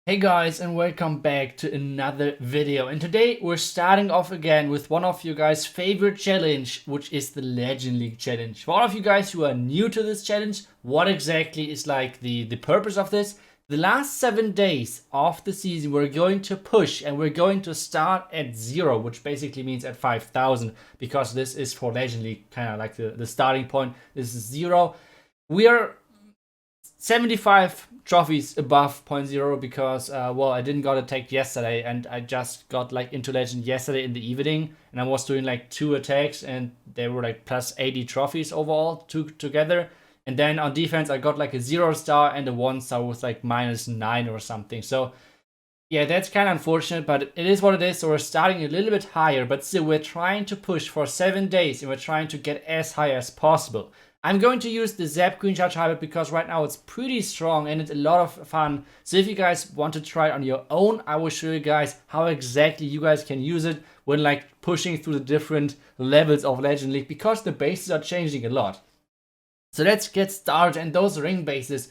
Hey guys, and welcome back to another video. And today we're starting off again with one of you guys' favorite challenge, which is the Legend League challenge. For all of you guys who are new to this challenge, what exactly is like the purpose of this? The last 7 days of the season we're going to push, and we're going to start at 0, which basically means at 5,000, because this is for Legend League, kind of like the starting point. This is 0. We are 75 trophies above point 0 because, well, I didn't got attacked yesterday, and I just got like into Legend yesterday in the evening, and I was doing like 2 attacks, and they were like plus 80 trophies overall together. And then on defense, I got like a 0 star and a 1 star with like -9 or something. So yeah, that's kind of unfortunate, but it is what it is. So we're starting a little bit higher, but still we're trying to push for 7 days, and we're trying to get as high as possible. I'm going to use the Zap Queen Charge Hybrid because right now it's pretty strong and it's a lot of fun. So if you guys want to try it on your own, I will show you guys how exactly you guys can use it when like pushing through the different levels of Legend League, because the bases are changing a lot. So let's get started. And those ring bases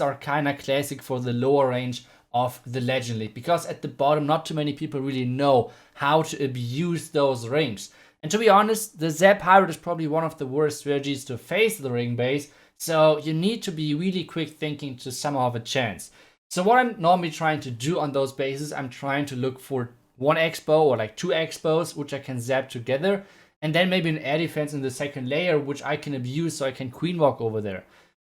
are kind of classic for the lower range of the Legend League, because at the bottom not too many people really know how to abuse those rings. And to be honest, the Zap Hybrid is probably one of the worst strategies to face the ring base, so you need to be really quick thinking to somehow have a chance. So what I'm normally trying to do on those bases, I'm trying to look for 1 expo or like 2 expos which I can zap together, and then maybe an air defense in the second layer which I can abuse so I can queen walk over there.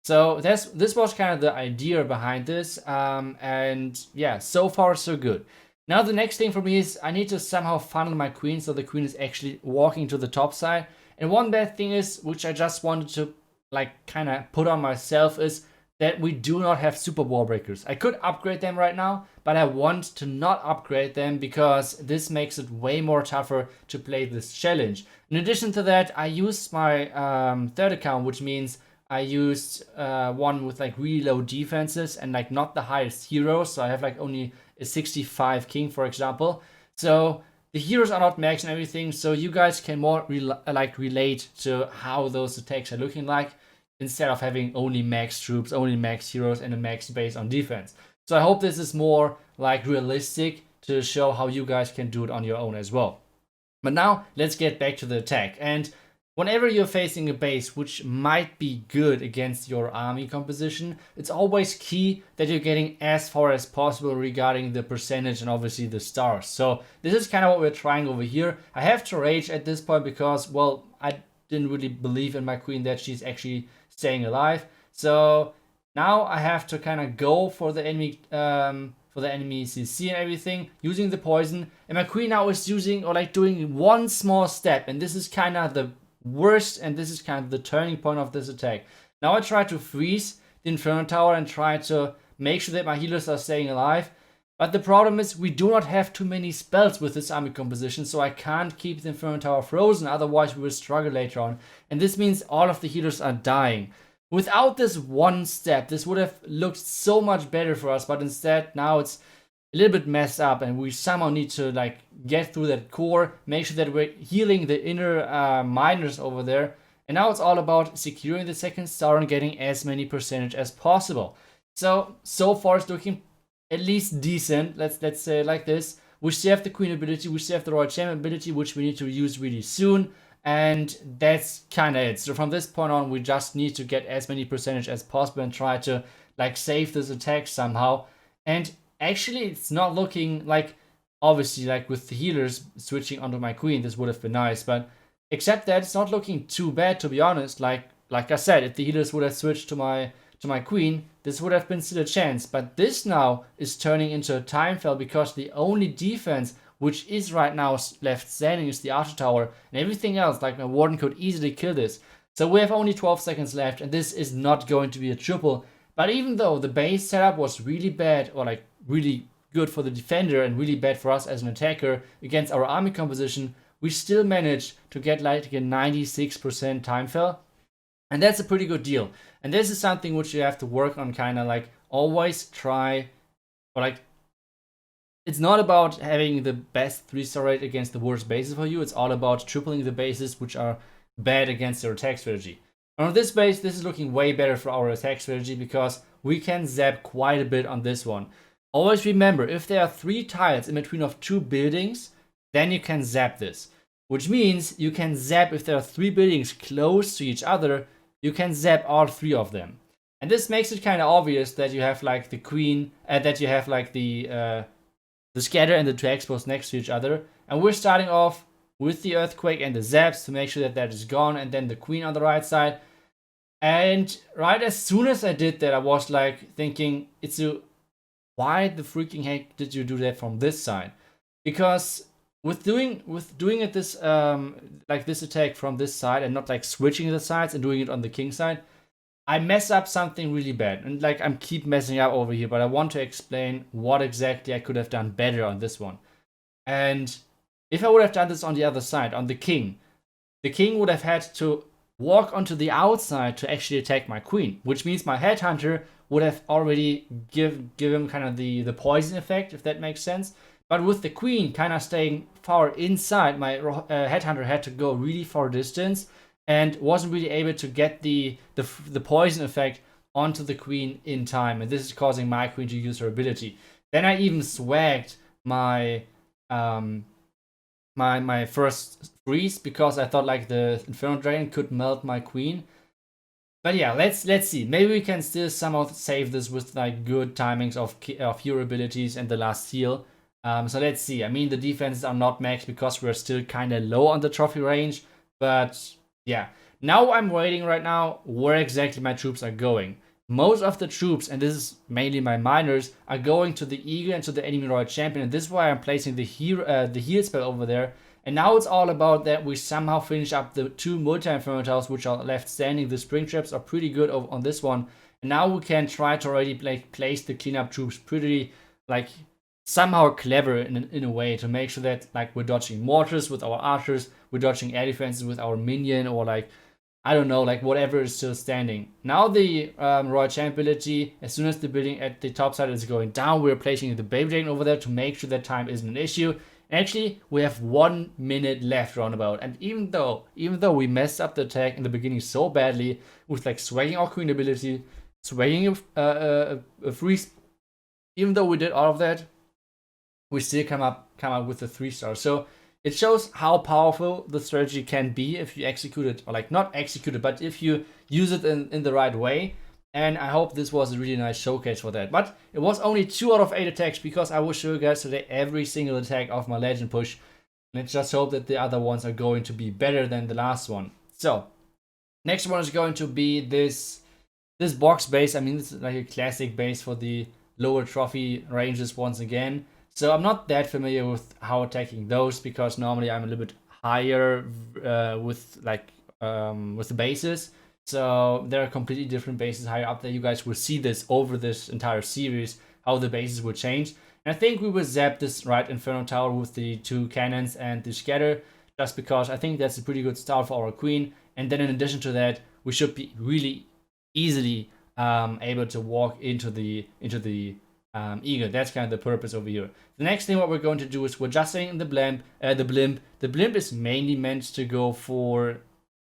So this was kind of the idea behind this, and yeah, so far so good. Now the next thing for me is I need to somehow funnel my queen so the queen is actually walking to the top side. And one bad thing is, which I just wanted to like kind of put on myself, is that we do not have super wall breakers. I could upgrade them right now, but I want to not upgrade them because this makes it way more tougher to play this challenge. In addition to that, I used my third account, which means I used one with like really low defenses and like not the highest heroes. So I have like only a 65 king, for example. So the heroes are not max and everything. So you guys can more relate to how those attacks are looking like, instead of having only max troops, only max heroes, and a max base on defense. So I hope this is more like realistic to show how you guys can do it on your own as well. But now let's get back to the attack. And whenever you're facing a base which might be good against your army composition, it's always key that you're getting as far as possible regarding the percentage and obviously the stars. So this is kind of what we're trying over here. I have to rage at this point because, well, I didn't really believe in my queen that she's actually staying alive. So now I have to kind of go for the enemy CC and everything, using the poison. And my queen now is using or like doing one small step, and this is kind of the worst, and this is kind of the turning point of this attack. Now I try to freeze the Inferno Tower and try to make sure that my healers are staying alive. But the problem is we do not have too many spells with this army composition, so I can't keep the Inferno Tower frozen, otherwise we will struggle later on. And this means all of the healers are dying. Without this one step, this would have looked so much better for us, but instead now it's a little bit messed up, and we somehow need to like get through that core, make sure that we're healing the inner miners over there. And now it's all about securing the second star and getting as many percentage as possible. So far it's looking at least decent. Let's say it like this. We still have the queen ability, we still have the royal champion ability, which we need to use really soon, and that's kind of it. So from this point on, we just need to get as many percentage as possible and try to like save this attack somehow. And actually, it's not looking like, obviously, like with the healers switching onto my queen, this would have been nice, but except that it's not looking too bad, to be honest. Like I said, if the healers would have switched to my queen, this would have been still a chance. But this now is turning into a time fall, because the only defense which is right now left standing is the Archer Tower, and everything else, like my Warden, could easily kill this. So we have only 12 seconds left, and this is not going to be a triple. But even though the base setup was really bad, or like really good for the defender and really bad for us as an attacker against our army composition, we still managed to get like a 96% time fall. And that's a pretty good deal. And this is something which you have to work on, kind of like always try, or like, it's not about having the best 3-star rate against the worst bases for you. It's all about tripling the bases which are bad against your attack strategy. And on this base, this is looking way better for our attack strategy because we can zap quite a bit on this one. Always remember, if there are 3 tiles in between of 2 buildings, then you can zap this. Which means you can zap, if there are 3 buildings close to each other, you can zap all 3 of them. And this makes it kind of obvious that you have like the queen, that you have like the scatter and the 2 expos next to each other. And we're starting off with the earthquake and the zaps to make sure that that is gone, and then the queen on the right side. And right as soon as I did that, I was like thinking, iTzu, why the freaking heck did you do that from this side? Because with doing it this like this attack from this side and not like switching the sides and doing it on the king side, I mess up something really bad. And like I'm keep messing up over here, but I want to explain what exactly I could have done better on this one. And if I would have done this on the other side, on the king would have had to walk onto the outside to actually attack my queen, which means my headhunter would have already give him kind of the poison effect, if that makes sense. But with the queen kind of staying far inside, my headhunter had to go really far distance and wasn't really able to get the poison effect onto the queen in time, and this is causing my queen to use her ability. Then I even swagged my my first freeze because I thought like the Inferno Dragon could melt my queen. But yeah, let's see. Maybe we can still somehow save this with like good timings of hero abilities and the last seal. So let's see. I mean, the defenses are not max because we're still kind of low on the trophy range. But yeah, now I'm waiting right now where exactly my troops are going. Most of the troops, and this is mainly my miners, are going to the Eagle and to the enemy royal champion. And this is why I'm placing the heal spell over there. And now it's all about that we somehow finish up the 2 multi-inferno towers which are left standing. The spring traps are pretty good on this one. And now we can try to already place the cleanup troops pretty like somehow clever in a way to make sure that like we're dodging mortars with our archers, we're dodging air defenses with our minion, or like I don't know, like whatever is still standing. Now the royal champ ability, as soon as the building at the top side is going down, we're placing the baby dragon over there to make sure that time isn't an issue. Actually, we have 1 minute left roundabout, and even though we messed up the attack in the beginning so badly with like swagging our queen ability, swagging a freeze, even though we did all of that, we still come up with a 3-star. So it shows how powerful the strategy can be if you execute it, or like not execute it, but if you use it in the right way. And I hope this was a really nice showcase for that. But it was only 2 out of 8 attacks because I will show you guys today every single attack of my legend push. Let's just hope that the other ones are going to be better than the last one. So, next one is going to be this box base. I mean, it's like a classic base for the lower trophy ranges once again. So I'm not that familiar with how attacking those because normally I'm a little bit higher with the bases. So there are completely different bases higher up there. You guys will see this over this entire series, how the bases will change. And I think we will zap this right Inferno Tower with the 2 cannons and the scatter, just because I think that's a pretty good start for our queen. And then in addition to that, we should be really easily able to walk into the Eagle. That's kind of the purpose over here. The next thing what we're going to do is we're just saying the blimp. The blimp is mainly meant to go for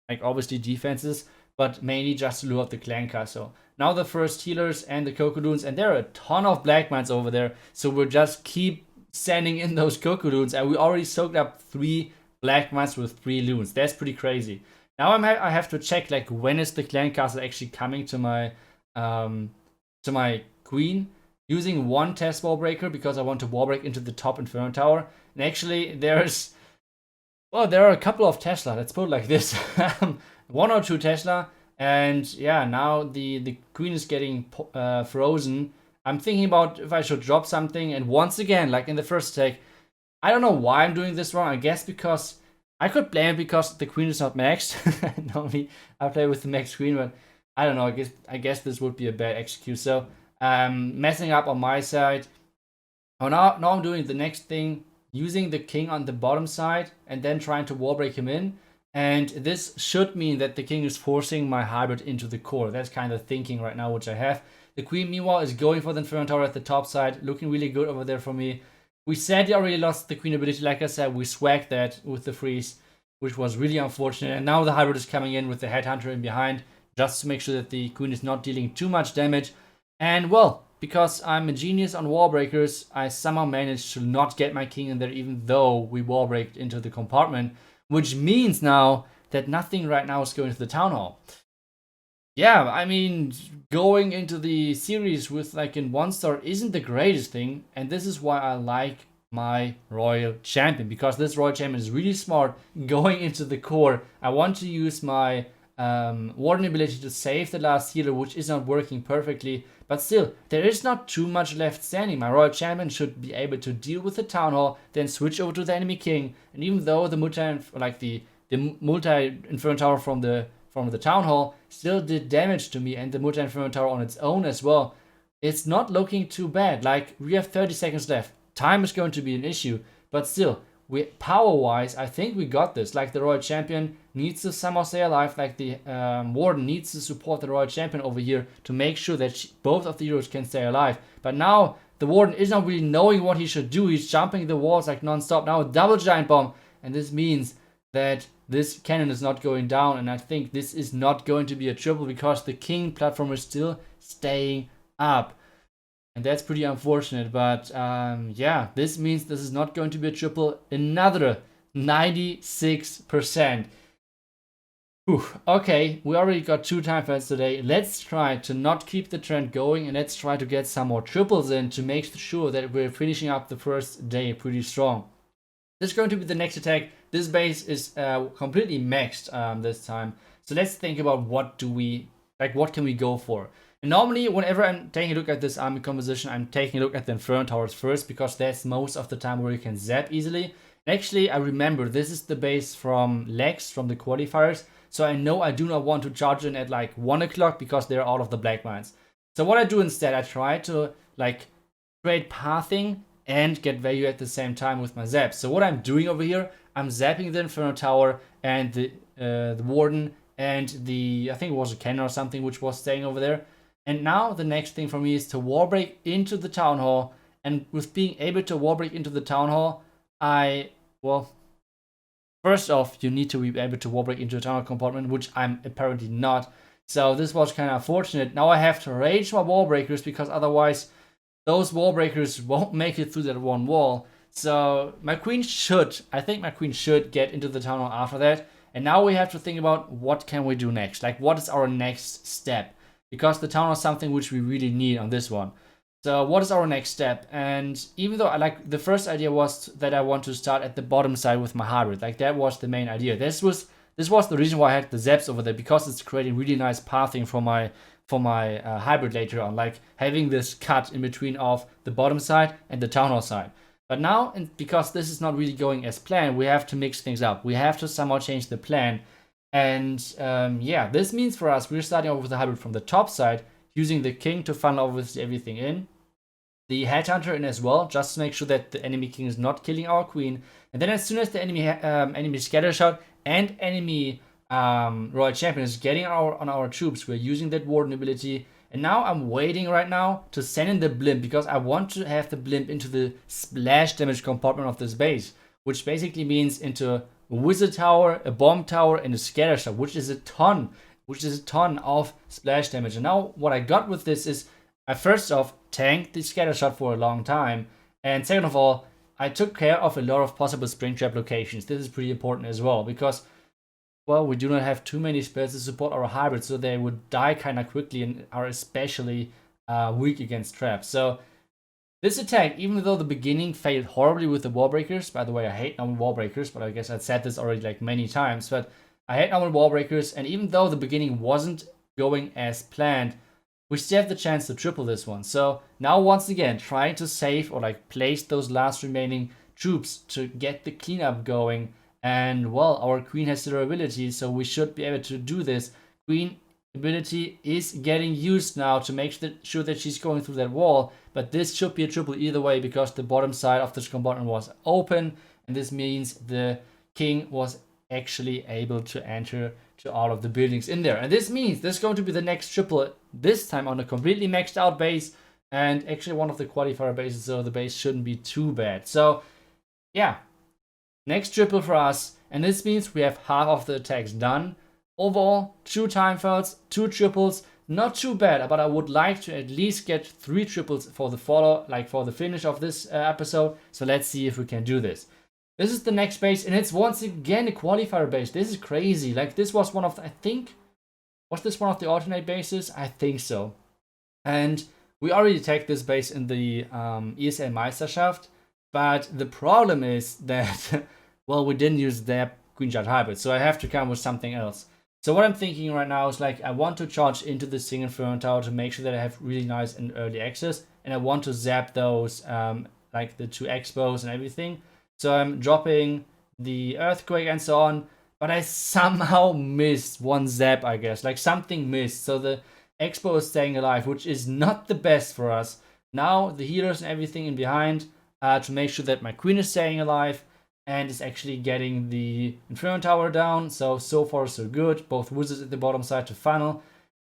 like obviously defenses, but mainly just to lure out the clan castle. Now the first healers and the Cocodoons, and there are a ton of black mines over there, so we'll just keep sending in those Cocodoons, and we already soaked up 3 black mines with 3 loons. That's pretty crazy. Now I have to check like when is the clan castle actually coming to my queen, using 1 test wall breaker because I want to wall break into the top Inferno Tower. And actually there are a couple of Tesla, let's put it like this. 1 or 2 Tesla, and yeah, now the queen is getting frozen. I'm thinking about if I should drop something, and once again, like in the first attack, I don't know why I'm doing this wrong. I guess because I could blame it because the queen is not maxed. Normally I play with the max queen, but I don't know. I guess this would be a bad execute. So messing up on my side. Oh, now I'm doing the next thing, using the king on the bottom side and then trying to wall break him in. And this should mean that the king is forcing my hybrid into the core. That's kind of thinking right now, which I have. The queen, meanwhile, is going for the Inferno Tower at the top side. Looking really good over there for me. We sadly already lost the queen ability. Like I said, we swagged that with the freeze, which was really unfortunate. And now the hybrid is coming in with the headhunter in behind, just to make sure that the queen is not dealing too much damage. And, well, because I'm a genius on wall breakers, I somehow managed to not get my king in there, even though we wall breaked into the compartment, which means now that nothing right now is going to the town hall. Yeah, I mean, going into the series with like in 1 star isn't the greatest thing, and this is why I like my royal champion, because this royal champion is really smart going into the core. I want to use my warden ability to save the last healer, which is not working perfectly, but still, there is not too much left standing. My royal champion should be able to deal with the town hall, then switch over to the enemy king, and even though the multi-inferno tower from the town hall still did damage to me, and the multi-inferno tower on its own as well, it's not looking too bad. Like, we have 30 seconds left. Time is going to be an issue, but still, power-wise, I think we got this. Like, the royal champion needs to somehow stay alive. Like, the warden needs to support the royal champion over here to make sure that both of the heroes can stay alive. But now the warden is not really knowing what he should do. He's jumping the walls like non-stop. Now a double giant bomb, and this means that this cannon is not going down, and I think this is not going to be a triple because the king platform is still staying up. And that's pretty unfortunate, but yeah, this means this is not going to be a triple. Another 96%. Whew. Okay, we already got 2 time fights today. Let's try to not keep the trend going, and let's try to get some more triples in to make sure that we're finishing up the first day pretty strong. This is going to be the next attack. This base is completely maxed this time. So let's think about what can we go for. And normally, whenever I'm taking a look at this army composition, I'm taking a look at the Inferno Towers first, because that's most of the time where you can zap easily. And actually, I remember this is the base from Lex, from the qualifiers. So I know I do not want to charge in at like 1 o'clock because they're out of the black mines. So what I do instead, I try to like trade pathing and get value at the same time with my zaps. So what I'm doing over here, I'm zapping the Inferno Tower and the Warden and I think it was a cannon or something which was staying over there. And now the next thing for me is to wall break into the town hall. And with being able to wall break into the town hall, first off, you need to be able to wall break into a town hall compartment, which I'm apparently not. So this was kind of unfortunate. Now I have to rage my wall breakers, because otherwise those wall breakers won't make it through that one wall. So I think my queen should get into the town hall after that. And now we have to think about what can we do next? Like, what is our next step? Because the town hall is something which we really need on this one. So what is our next step? And even though the first idea was that I want to start at the bottom side with my hybrid. Like, that was the main idea. This was the reason why I had the zaps over there, because it's creating really nice pathing for my hybrid later on, like having this cut in between of the bottom side and the town hall side. But now, because this is not really going as planned, we have to mix things up. We have to somehow change the plan. And yeah, this means for us, we're starting off with the hybrid from the top side, using the king to funnel obviously everything in. The headhunter in as well, just to make sure that the enemy king is not killing our queen. And then as soon as the enemy scatter shot and enemy royal champion is getting on our troops, we're using that warden ability. And now I'm waiting right now to send in the blimp, because I want to have the blimp into the splash damage compartment of this base, which basically means into a wizard tower, a bomb tower, and a scatter shot, which is a ton of splash damage. And now what I got with this is, I first off tanked the scatter shot for a long time, and second of all, I took care of a lot of possible spring trap locations. This is pretty important as well, because, well, we do not have too many spells to support our hybrids, so they would die kind of quickly and are especially weak against traps. So this attack, even though the beginning failed horribly with the wall breakers, by the way, I hate normal wall breakers, but I guess I've said this already like many times, but I hate normal wall breakers, and even though the beginning wasn't going as planned, we still have the chance to triple this one. So now once again, trying to save or like place those last remaining troops to get the cleanup going. And well, our queen has zero ability, so we should be able to do this. Queen ability is getting used now to make sure that she's going through that wall, but this should be a triple either way, because the bottom side of this compartment was open, and this means the king was actually able to enter to all of the buildings in there. And this means this is going to be the next triple, this time on a completely maxed out base, and actually one of the qualifier bases, so the base shouldn't be too bad. So yeah, next triple for us, and this means we have half of the attacks done. Overall, 2 time fails, 2 triples. not too bad, but I would like to at least get 3 triples for the follow, like for the finish of this episode. So let's see if we can do this. This is the next base, and it's once again a qualifier base. This is crazy. Like, this was one of the, I think, was this one of the alternate bases? I think so. And we already tagged this base in the ESL Meisterschaft, but the problem is that, well, we didn't use their Queen Charge Hybrid, so I have to come with something else. So what I'm thinking right now is, like, I want to charge into the single Inferno Tower to make sure that I have really nice and early access, and I want to zap those, like the 2 expos and everything. So I'm dropping the Earthquake and so on, but I somehow missed one zap, I guess. Like, something missed, so the expo is staying alive, which is not the best for us. Now the healers and everything in behind to make sure that my queen is staying alive and is actually getting the Inferno Tower down. So far so good. Both wizards at the bottom side to funnel.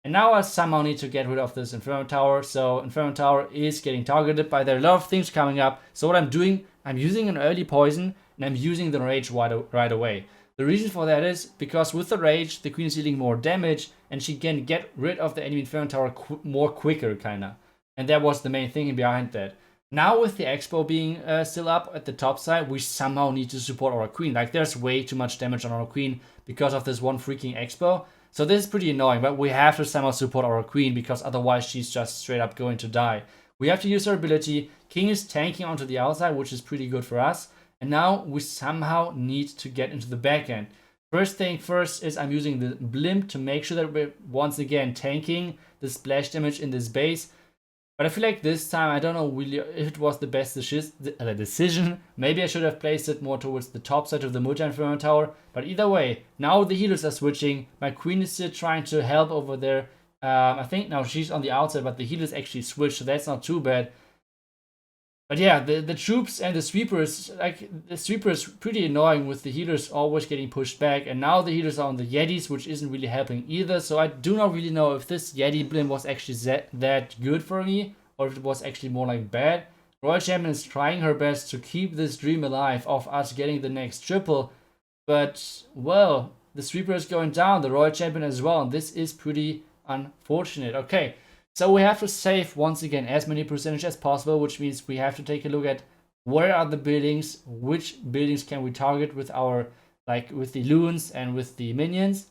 And now I somehow need to get rid of this Inferno Tower. So Inferno Tower is getting targeted by there are a lot of things coming up. So what I'm doing, I'm using an early poison and I'm using the rage right away. The reason for that is because with the rage, the queen is dealing more damage and she can get rid of the enemy Inferno Tower more quicker, kinda. And that was the main thing behind that. Now with the expo being still up at the top side, we somehow need to support our queen. Like, there's way too much damage on our queen because of this one freaking expo. So this is pretty annoying, but we have to somehow support our queen because otherwise she's just straight up going to die. We have to use her ability. King is tanking onto the outside, which is pretty good for us. And now we somehow need to get into the back end. First thing first is I'm using the blimp to make sure that we're once again tanking the splash damage in this base. But I feel like this time, I don't know really if it was the best decision. Maybe I should have placed it more towards the top side of the multi-Inferno Tower. But either way, now the healers are switching. My queen is still trying to help over there. I think now she's on the outside, but the healers actually switched, so that's not too bad. But yeah, the troops and the sweepers, like, the sweeper is pretty annoying with the healers always getting pushed back. And now the healers are on the Yetis, which isn't really helping either. So I do not really know if this Yeti blimp was actually that good for me, or if it was actually more like bad. Royal Champion is trying her best to keep this dream alive of us getting the next triple. But, well, the sweeper is going down, the Royal Champion as well. And this is pretty unfortunate. Okay. So we have to save once again as many percentage as possible, which means we have to take a look at where are the buildings, which buildings can we target with our, like, with the loons and with the minions.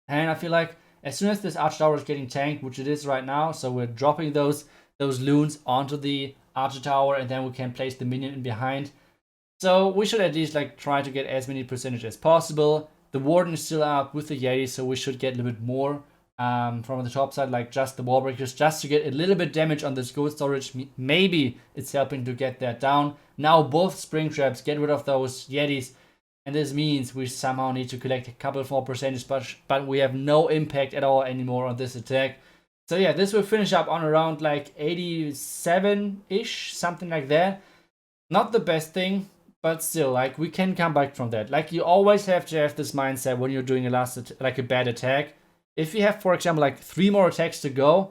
And I feel like as soon as this arch tower is getting tanked, which it is right now, so we're dropping those loons onto the archer tower and then we can place the minion in behind. So we should at least, like, try to get as many percentage as possible. The warden is still up with the Yeti, so we should get a little bit more. From the top side, like just the wall breakers, just to get a little bit damage on this gold storage. Maybe it's helping to get that down. Now both spring traps, get rid of those Yetis, and this means we somehow need to collect a couple more percentage, but we have no impact at all anymore on this attack. So yeah, this will finish up on around like 87-ish, something like that. Not the best thing, but still, like, we can come back from that. Like, you always have to have this mindset when you're doing a bad attack. If you have, for example, like 3 more attacks to go,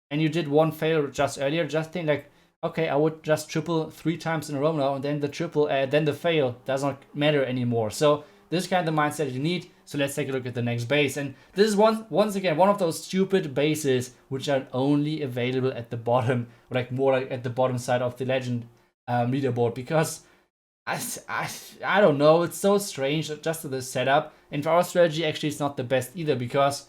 and you did one fail just earlier, just think like, okay, I would just triple 3 times in a row now, and then the fail doesn't matter anymore. So this is kind of the mindset you need. So let's take a look at the next base. And this is once again one of those stupid bases which are only available at the bottom, or like more like at the bottom side of the legend leaderboard, because I don't know, it's so strange just to the setup. And for our strategy, actually, it's not the best either, because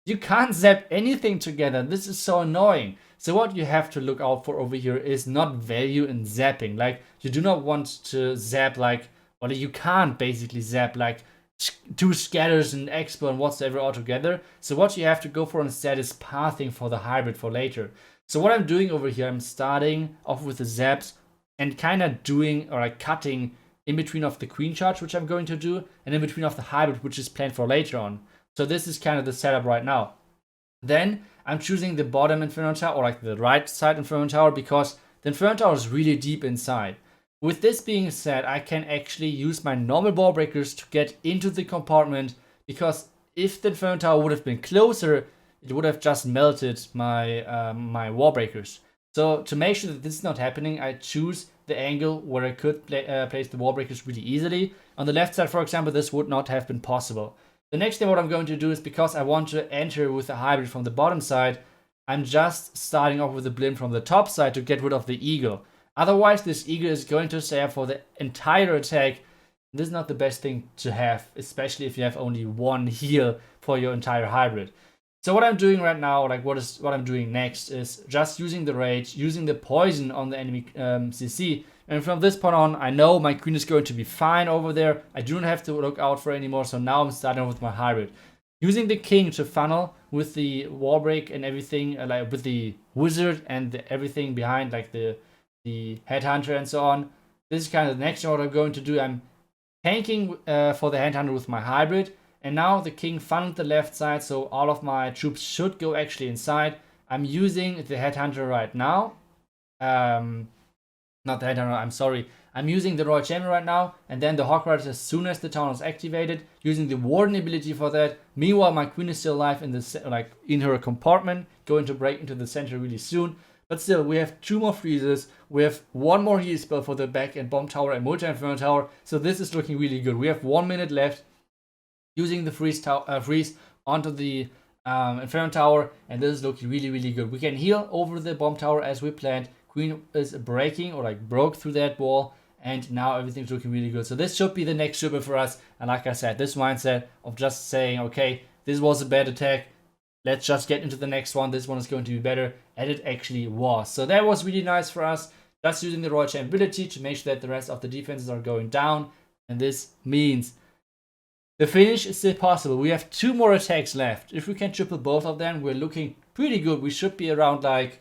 you can't zap anything together. This is so annoying. So what you have to look out for over here is not value in zapping. Like, you do not want to zap like, or you can't basically zap like 2 scatters and expo and whatsoever all together. So what you have to go for instead is pathing for the hybrid for later. So what I'm doing over here, I'm starting off with the zaps and kind of doing, or like cutting in between of the queen charge, which I'm going to do, and in between of the hybrid, which is planned for later on. So this is kind of the setup right now. Then I'm choosing the bottom Inferno Tower, or like the right side Inferno Tower, because the Inferno Tower is really deep inside. With this being said, I can actually use my normal ball breakers to get into the compartment, because if the Inferno Tower would have been closer, it would have just melted my my wall breakers. So to make sure that this is not happening, I choose the angle where I could place the wall breakers really easily. On the left side, for example, this would not have been possible. The next thing what I'm going to do is, because I want to enter with a hybrid from the bottom side, I'm just starting off with the blimp from the top side to get rid of the eagle. Otherwise, this eagle is going to stay up for the entire attack. This is not the best thing to have, especially if you have only one heal for your entire hybrid. So what I'm doing right now, like what I'm doing next, is just using the rage, using the poison on the enemy CC. And from this point on, I know my queen is going to be fine over there. I do not have to look out for it anymore. So now I'm starting with my hybrid. Using the king to funnel with the wall break and everything, like with the wizard and everything behind, like the headhunter and so on. This is kind of the next thing what I'm going to do. I'm tanking for the headhunter with my hybrid. And now the king funneled the left side, so all of my troops should go actually inside. I'm using the headhunter right now. Not the headhunter, I'm sorry. I'm using the Royal Champion right now, and then the Hawk Riders as soon as the town is activated, using the Warden ability for that. Meanwhile, my queen is still alive in her compartment, going to break into the center really soon. But still, we have 2 more freezes. We have 1 more heal spell for the back and bomb tower and multi-inferno tower. So this is looking really good. We have 1 minute left. Using the freeze onto the Inferno Tower, and this is looking really, really good. We can heal over the bomb tower as we planned. Queen is breaking, or like broke through that wall, and now everything's looking really good. So this should be the next super for us. And like I said, this mindset of just saying, okay, this was a bad attack, let's just get into the next one. This one is going to be better, and it actually was. So that was really nice for us. Just using the Royal Champion ability to make sure that the rest of the defenses are going down, and this means the finish is still possible. We have 2 more attacks left. If we can triple both of them, we're looking pretty good. We should be around like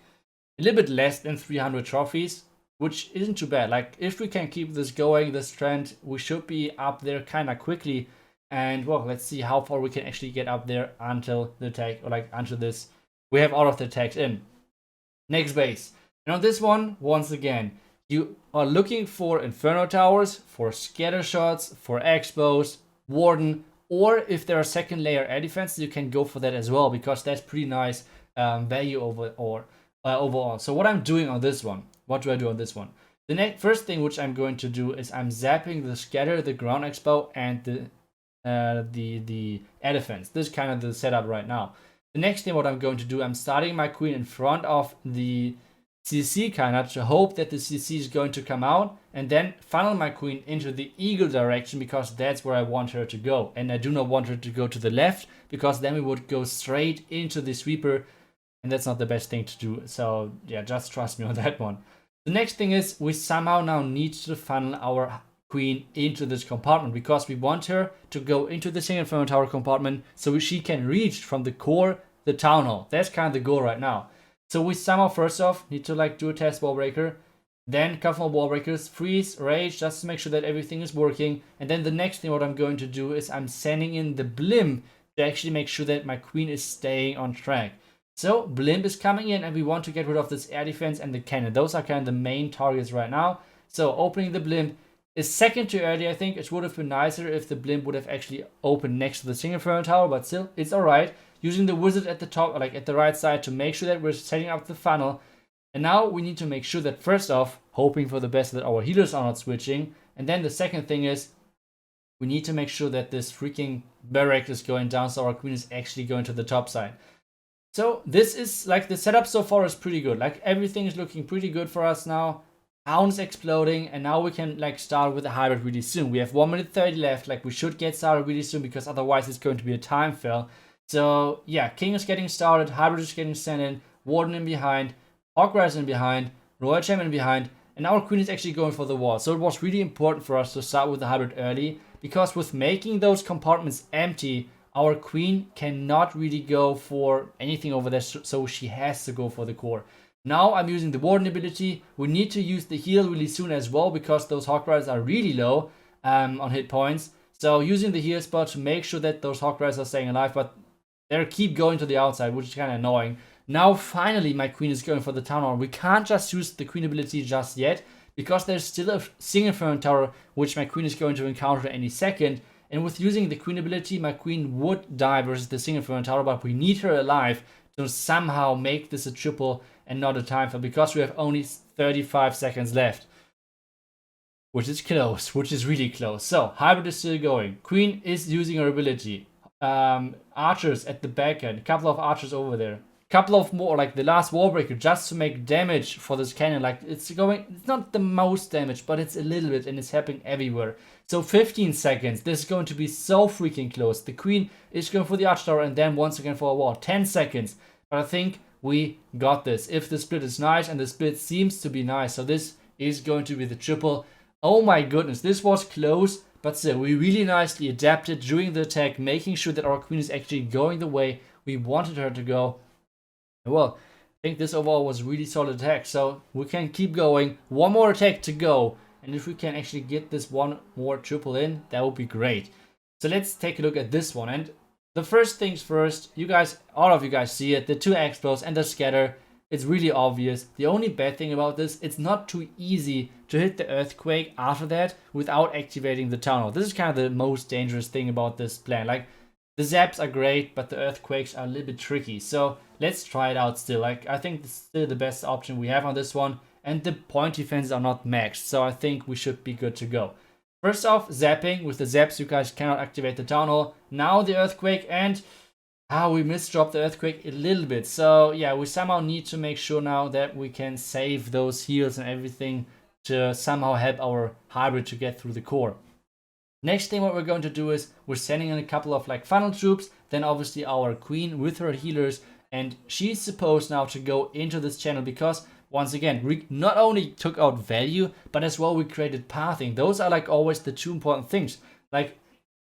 a little bit less than 300 trophies, which isn't too bad. Like if we can keep this going, this trend, we should be up there kind of quickly. And well, let's see how far we can actually get up there until the attack, or like until this, we have all of the attacks in. Next base. And on this one, once again, you are looking for Inferno Towers, for scatter shots, for expos, Warden, or if there are second layer air defenses, you can go for that as well, because that's pretty nice value overall. So what I'm doing on this one, what do I do on this one? The first thing which I'm going to do is I'm zapping the scatter, the ground expo, and the air defense. This is kind of the setup right now. The next thing what I'm going to do, I'm starting my queen in front of the CC kind of to hope that the CC is going to come out, and then funnel my queen into the eagle direction, because that's where I want her to go. And I do not want her to go to the left, because then we would go straight into the sweeper, and that's not the best thing to do. So yeah, just trust me on that one. The next thing is we somehow now need to funnel our queen into this compartment, because we want her to go into the single Inferno Tower compartment so she can reach from the core the town hall. That's kind of the goal right now. So we somehow first off need to like do a test wall breaker, then a couple more wall breakers, freeze, rage, just to make sure that everything is working. And then the next thing what I'm going to do is I'm sending in the blimp to actually make sure that my queen is staying on track. So blimp is coming in, and we want to get rid of this air defense and the cannon. Those are kind of the main targets right now. So opening the blimp is second too early. I think it would have been nicer if the blimp would have actually opened next to the single Inferno Tower, but still, it's alright. Using the wizard at the top, like at the right side, to make sure that we're setting up the funnel. And now we need to make sure that first off, hoping for the best that our healers are not switching. And then the second thing is, we need to make sure that this freaking barrack is going down, so our queen is actually going to the top side. So this is like the setup so far is pretty good. Like everything is looking pretty good for us now. Town is exploding, and now we can like start with a hybrid really soon. We have 1 minute 30 left. Like we should get started really soon, because otherwise it's going to be a time fail. So yeah, king is getting started, hybrid is getting sent in, warden in behind, hawk riders in behind, royal champion in behind, and our queen is actually going for the wall. So it was really important for us to start with the hybrid early, because with making those compartments empty, our queen cannot really go for anything over there, so she has to go for the core. Now I'm using the warden ability. We need to use the heal really soon as well, because those hawk riders are really low on hit points. So using the heal spot to make sure that those hawk riders are staying alive, but they keep going to the outside, which is kind of annoying. Now finally my queen is going for the town hall. We can't just use the queen ability just yet, because there's still a single Inferno Tower which my queen is going to encounter any second. And with using the queen ability, my queen would die versus the single Inferno Tower, but we need her alive to somehow make this a triple and not a time fail, because we have only 35 seconds left. Which is close, which is really close. So hybrid is still going. Queen is using her ability. archers at the back end, a couple of archers over there, couple of more, like the last wall breaker, just to make damage for this cannon. Like it's not the most damage, but it's a little bit, and it's happening everywhere. So 15 seconds, this is going to be so freaking close. The queen is going for the arch tower, and then once again for a wall. 10 seconds, but I think we got this. If the split is nice, and the split seems to be nice, so this is going to be the triple. Oh my goodness, this was close, but still, we really nicely adapted during the attack, making sure that our queen is actually going the way we wanted her to go. Well, I think this overall was really solid attack, so we can keep going. One more attack to go, and if we can actually get this one more triple in, that would be great. So let's take a look at this one, and the first things first, you guys, all of you guys see it, the 2 explodes and the scatter. It's really obvious. The only bad thing about this, it's not too easy to hit the earthquake after that without activating the town hall. This is kind of the most dangerous thing about this plan. Like, the zaps are great, but the earthquakes are a little bit tricky. So let's try it out still. Like, I think this is still the best option we have on this one. And the point defenses are not maxed, so I think we should be good to go. First off, zapping. With the zaps, you guys cannot activate the town hall. Now the earthquake, and we misdropped the earthquake a little bit. So yeah, we somehow need to make sure now that we can save those heals and everything to somehow help our hybrid to get through the core. Next thing what we're going to do is we're sending in a couple of like funnel troops, then obviously our queen with her healers, and she's supposed now to go into this channel because once again, we not only took out value, but as well we created pathing. Those are like always the 2 important things. Like,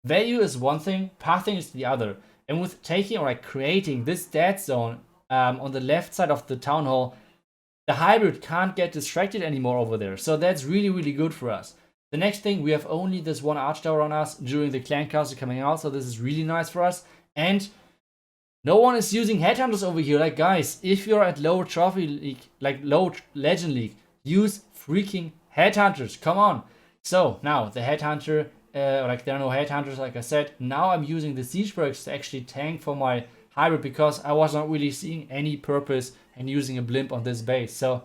value is one thing, pathing is the other. And with taking or like creating this dead zone on the left side of the town hall, the hybrid can't get distracted anymore over there. So that's really, really good for us. The next thing, we have only this one arch tower on us during the clan castle coming out, so this is really nice for us. And no one is using headhunters over here. Like, guys, if you're at low trophy league, like low legend league, use freaking headhunters. Come on. So now the headhunter, like there are no headhunters, like I said. Now I'm using the siege perks to actually tank for my hybrid because I was not really seeing any purpose in using a blimp on this base. So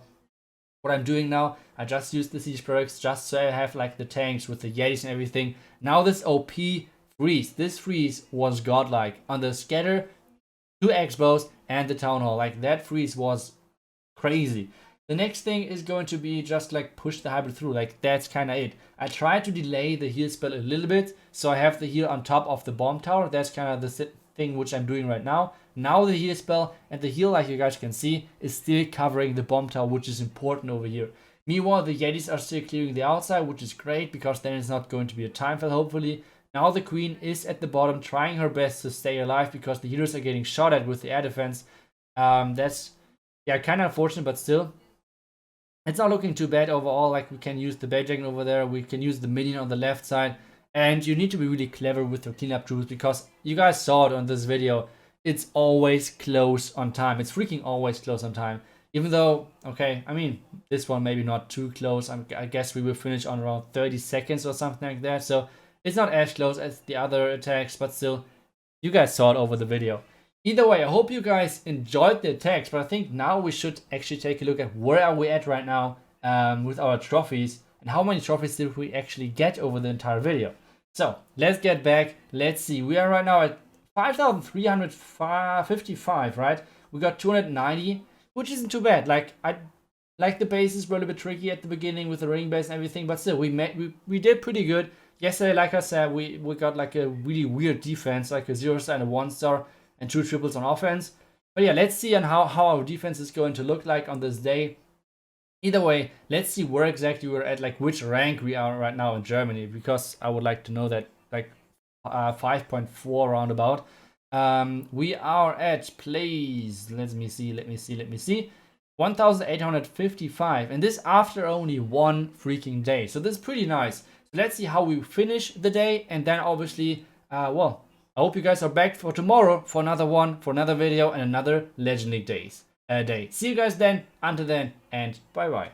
what I'm doing now, I just use the siege perks just so I have like the tanks with the yetis and everything. Now this OP freeze, this freeze was godlike. On the scatter, 2 expos and the town hall, like that freeze was crazy. The next thing is going to be just like push the hybrid through, like that's kind of it. I tried to delay the heal spell a little bit, so I have the heal on top of the bomb tower. That's kind of the thing which I'm doing right now. Now the heal spell and the heal, like you guys can see, is still covering the bomb tower, which is important over here. Meanwhile, the yetis are still clearing the outside, which is great because then it's not going to be a time fail, hopefully. Now the queen is at the bottom trying her best to stay alive because the healers are getting shot at with the air defense. That's, yeah, kind of unfortunate, but still. It's not looking too bad overall. Like, we can use the Bayjack over there, we can use the minion on the left side, and you need to be really clever with your cleanup troops because you guys saw it on this video. It's always close on time. It's freaking always close on time. Even though, okay, I mean, this one maybe not too close. I guess we will finish on around 30 seconds or something like that. So it's not as close as the other attacks, but still, you guys saw it over the video. Either way, I hope you guys enjoyed the attacks, but I think now we should actually take a look at where are we at right now with our trophies and how many trophies did we actually get over the entire video. So let's get back. Let's see. We are right now at 5,355, right? We got 290, which isn't too bad. Like, I like the bases were a little bit tricky at the beginning with the ring base and everything, but still we did pretty good. Yesterday, like I said, we got like a really weird defense, like a 0-star and a 1-star and 2 triples on offense. But yeah, let's see on how our defense is going to look like on this day. Either way, let's see where exactly we're at, like which rank we are right now in Germany, because I would like to know that, like 5.4 roundabout. We are at place, let me see, 1,855, and this after only 1 freaking day. So this is pretty nice. So let's see how we finish the day, and then obviously, well, I hope you guys are back for tomorrow for another video and another Legend League day. See you guys then, until then, and bye bye.